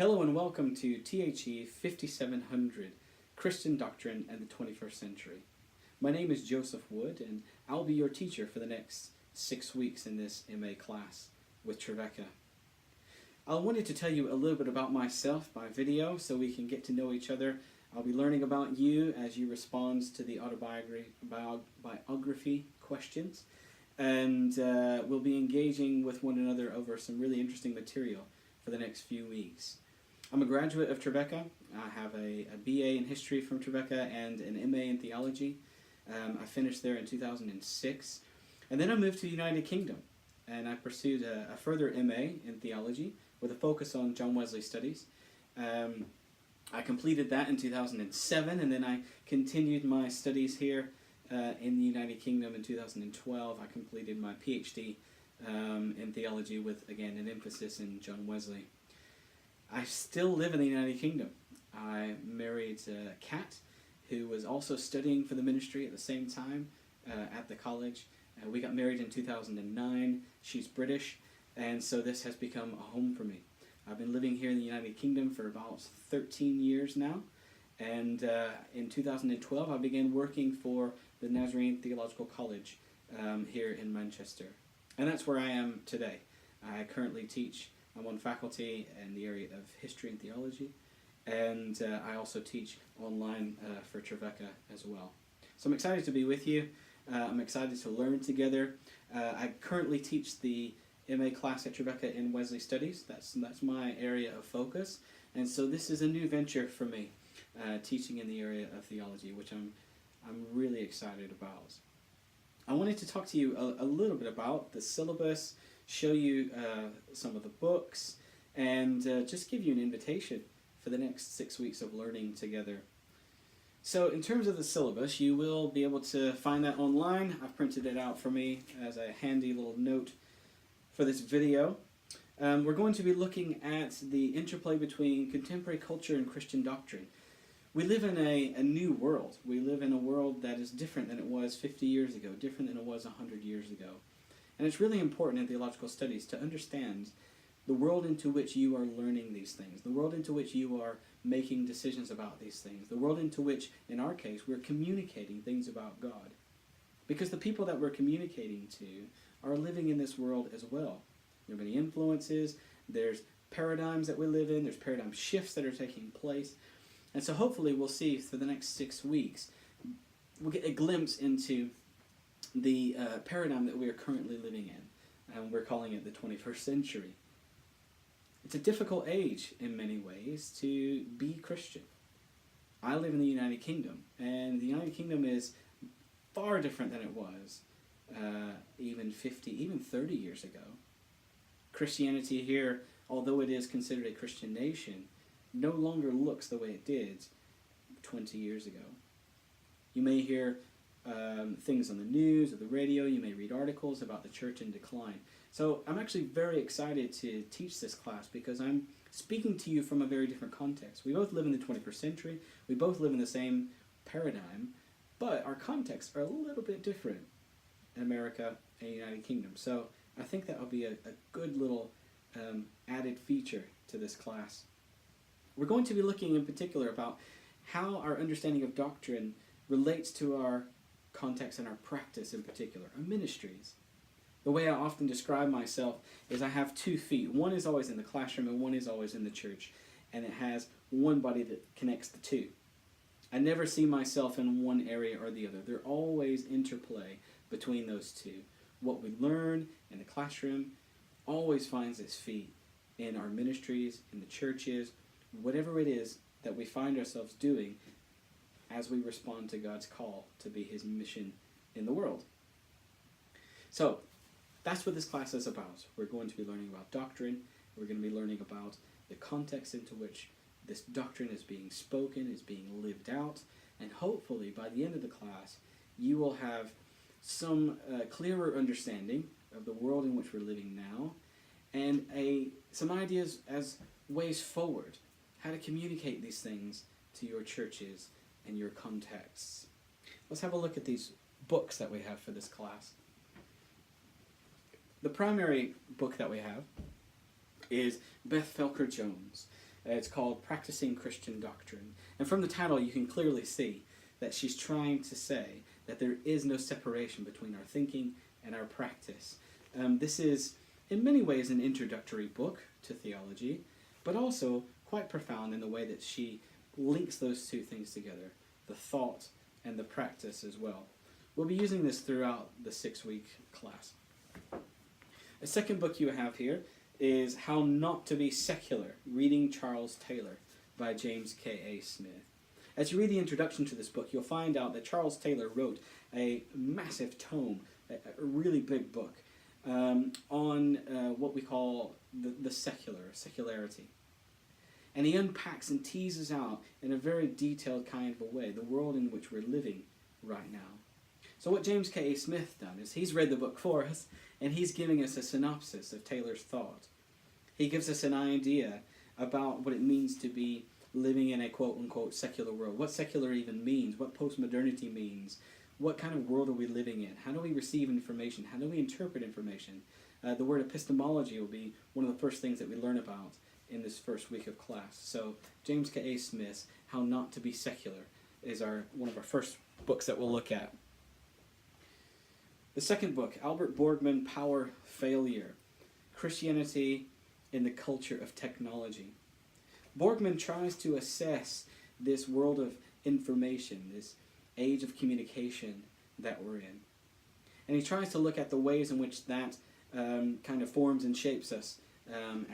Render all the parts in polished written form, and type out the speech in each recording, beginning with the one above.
Hello and welcome to THE 5700, Christian Doctrine and the 21st Century. My name is Joseph Wood and I'll be your teacher for the next 6 weeks in this MA class with Trevecca. I wanted to tell you a little bit about myself by video so we can get to know each other. I'll be learning about you as you respond to the autobiography questions, and we'll be engaging with one another over some really interesting material for the next few weeks. I'm a graduate of Trevecca. I have a BA in history from Trevecca and an MA in theology. I finished there in 2006. And then I moved to the United Kingdom and I pursued a further MA in theology with a focus on John Wesley studies. I completed that in 2007, and then I continued my studies here in the United Kingdom in 2012. I completed my PhD in theology with, again, an emphasis in John Wesley. I still live in the United Kingdom. I married Kat, who was also studying for the ministry at the same time at the college. We got married in 2009. She's British, and so this has become a home for me. I've been living here in the United Kingdom for about 13 years now, and in 2012 I began working for the Nazarene Theological College here in Manchester. And that's where I am today. I currently teach. I'm on faculty in the area of history and theology, and I also teach online for Trevecca as well. So I'm excited to be with you. I'm excited to learn together. I currently teach the MA class at Trevecca in Wesley Studies. That's my area of focus, and so this is a new venture for me, teaching in the area of theology, which I'm really excited about. I wanted to talk to you a little bit about the syllabus, show you some of the books, and just give you an invitation for the next 6 weeks of learning together. So in terms of the syllabus, you will be able to find that online. I've printed it out for me as a handy little note for this video. We're going to be looking at the interplay between contemporary culture and Christian doctrine. We live in a new world. We live in a world that is different than it was 50 years ago, different than it was 100 years ago. And it's really important in theological studies to understand the world into which you are learning these things, the world into which you are making decisions about these things, the world into which, in our case, we're communicating things about God. Because the people that we're communicating to are living in this world as well. There are many influences, there's paradigms that we live in, there's paradigm shifts that are taking place. And so hopefully we'll see for the next 6 weeks, we'll get a glimpse into the paradigm that we are currently living in. And we're calling it the 21st century. It's a difficult age in many ways to be Christian. I live in the United Kingdom, and the United Kingdom is far different than it was even 50, even 30 years ago. Christianity here, although it is considered a Christian nation, no longer looks the way it did 20 years ago. You may hear things on the news or the radio, you may read articles about the church in decline. So I'm actually very excited to teach this class because I'm speaking to you from a very different context. We both live in the 21st century, we both live in the same paradigm, but our contexts are a little bit different in America and the United Kingdom. So I think that will be a good little added feature to this class. We're going to be looking in particular about how our understanding of doctrine relates to our context and our practice in particular, our ministries. The way I often describe myself is I have 2 feet. One is always in the classroom and one is always in the church, and it has one body that connects the two. I never see myself in one area or the other. There always interplay between those two. What we learn in the classroom always finds its feet in our ministries, in the churches, whatever it is that we find ourselves doing as we respond to God's call to be His mission in the world. So, that's what this class is about. We're going to be learning about doctrine. We're going to be learning about the context into which this doctrine is being spoken, is being lived out, and hopefully by the end of the class, you will have some clearer understanding of the world in which we're living now, and some ideas as ways forward, how to communicate these things to your churches and your contexts. Let's have a look at these books that we have for this class. The primary book that we have is Beth Felker Jones. It's called Practicing Christian Doctrine. And from the title, you can clearly see that she's trying to say that there is no separation between our thinking and our practice. This is, in many ways, an introductory book to theology, but also quite profound in the way that she links those two things together, the thought and the practice as well. We'll be using this throughout the 6-week class. A second book you have here is How Not to Be Secular, Reading Charles Taylor by James K.A. Smith. As you read the introduction to this book, you'll find out that Charles Taylor wrote a massive tome, a really big book, on what we call the secularity. And he unpacks and teases out in a very detailed kind of a way the world in which we're living right now. So what James K.A. Smith done is he's read the book for us, and he's giving us a synopsis of Taylor's thought. He gives us an idea about what it means to be living in a quote-unquote secular world, what secular even means, what postmodernity means, what kind of world are we living in, how do we receive information, how do we interpret information. The word epistemology will be one of the first things that we learn about in this first week of class. So James K.A. Smith's How Not to Be Secular is one of our first books that we'll look at. The second book, Albert Borgman, Power, Failure, Christianity in the Culture of Technology. Borgman tries to assess this world of information, this age of communication that we're in. And he tries to look at the ways in which that kind of forms and shapes us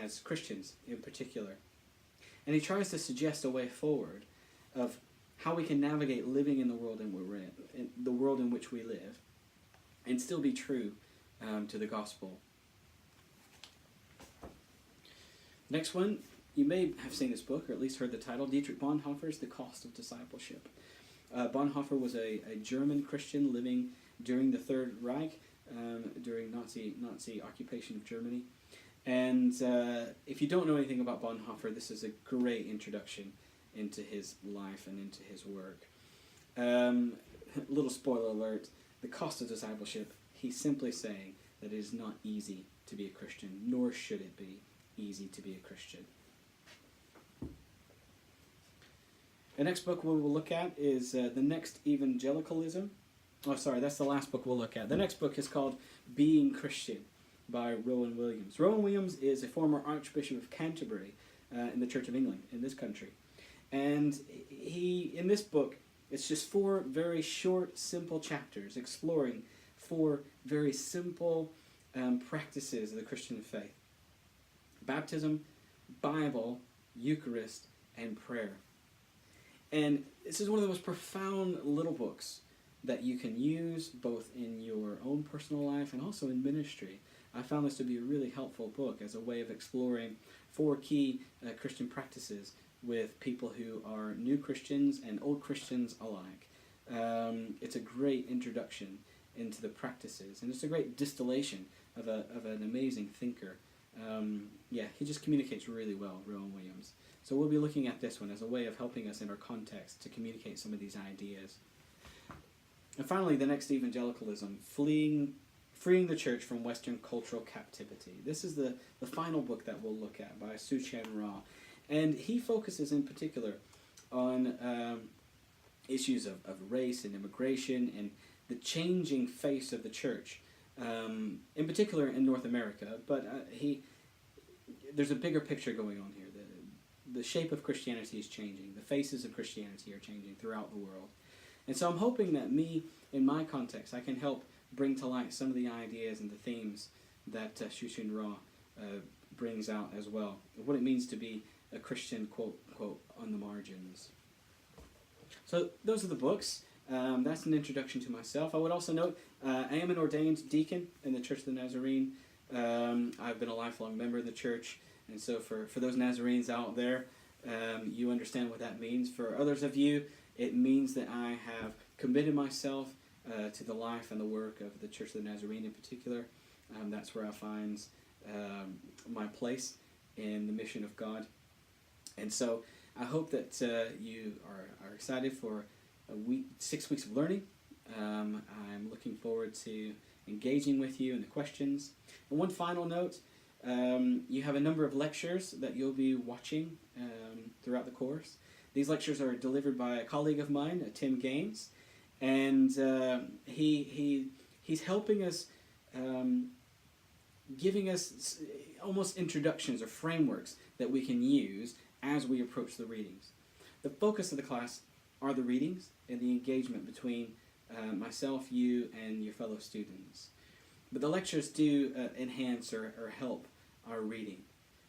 as Christians in particular. And he tries to suggest a way forward of how we can navigate living in the world in the world in which we live, and still be true to the gospel. Next one, you may have seen this book, or at least heard the title, Dietrich Bonhoeffer's The Cost of Discipleship. Bonhoeffer was a German Christian living during the Third Reich, during Nazi occupation of Germany. And if you don't know anything about Bonhoeffer, this is a great introduction into his life and into his work. Little spoiler alert, The Cost of Discipleship, he's simply saying that it is not easy to be a Christian, nor should it be easy to be a Christian. The next book we will look at is The Next Evangelicalism. Oh, sorry, that's the last book we'll look at. The next book is called Being Christian by Rowan Williams. Rowan Williams is a former Archbishop of Canterbury in the Church of England in this country. And in this book, it's just 4 very short, simple chapters exploring 4 very simple practices of the Christian faith. Baptism, Bible, Eucharist, and prayer. And this is one of the most profound little books that you can use both in your own personal life and also in ministry. I found this to be a really helpful book as a way of exploring 4 key Christian practices with people who are new Christians and old Christians alike. It's a great introduction into the practices, and it's a great distillation of an amazing thinker. He just communicates really well, Rowan Williams. So we'll be looking at this one as a way of helping us in our context to communicate some of these ideas. And finally, The Next Evangelicalism, Freeing the Church from Western Cultural Captivity. This is the final book that we'll look at by Suchan Ra. And he focuses in particular on issues of race and immigration and the changing face of the church, in particular in North America. But there's a bigger picture going on here. The shape of Christianity is changing. The faces of Christianity are changing throughout the world. And so I'm hoping that in my context, I can help bring to light some of the ideas and the themes that Suchan Ra brings out as well, what it means to be a Christian, quote, quote, on the margins. So those are the books. That's an introduction to myself. I would also note I am an ordained deacon in the Church of the Nazarene. I've been a lifelong member of the church, and so for those Nazarenes out there, you understand what that means. For others of you, it means that I have committed myself to the life and the work of the Church of the Nazarene in particular. That's where I find my place in the mission of God. And so I hope that you are excited for 6 weeks of learning. I'm looking forward to engaging with you in the questions. And one final note, You have a number of lectures that you'll be watching throughout the course. These lectures are delivered by a colleague of mine, Tim Gaines, and he's helping us, giving us almost introductions or frameworks that we can use as we approach the readings. The focus of the class are the readings and the engagement between myself, you, and your fellow students. But the lectures do enhance or help our reading.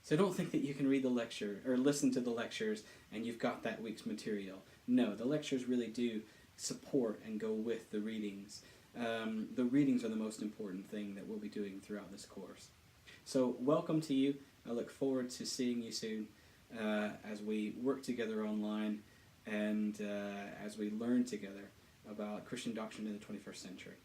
So don't think that you can read the lecture or listen to the lectures and you've got that week's material. No, the lectures really do support and go with the readings. The readings are the most important thing that we'll be doing throughout this course. So welcome to you. I look forward to seeing you soon as we work together online and as we learn together about Christian doctrine in the 21st century.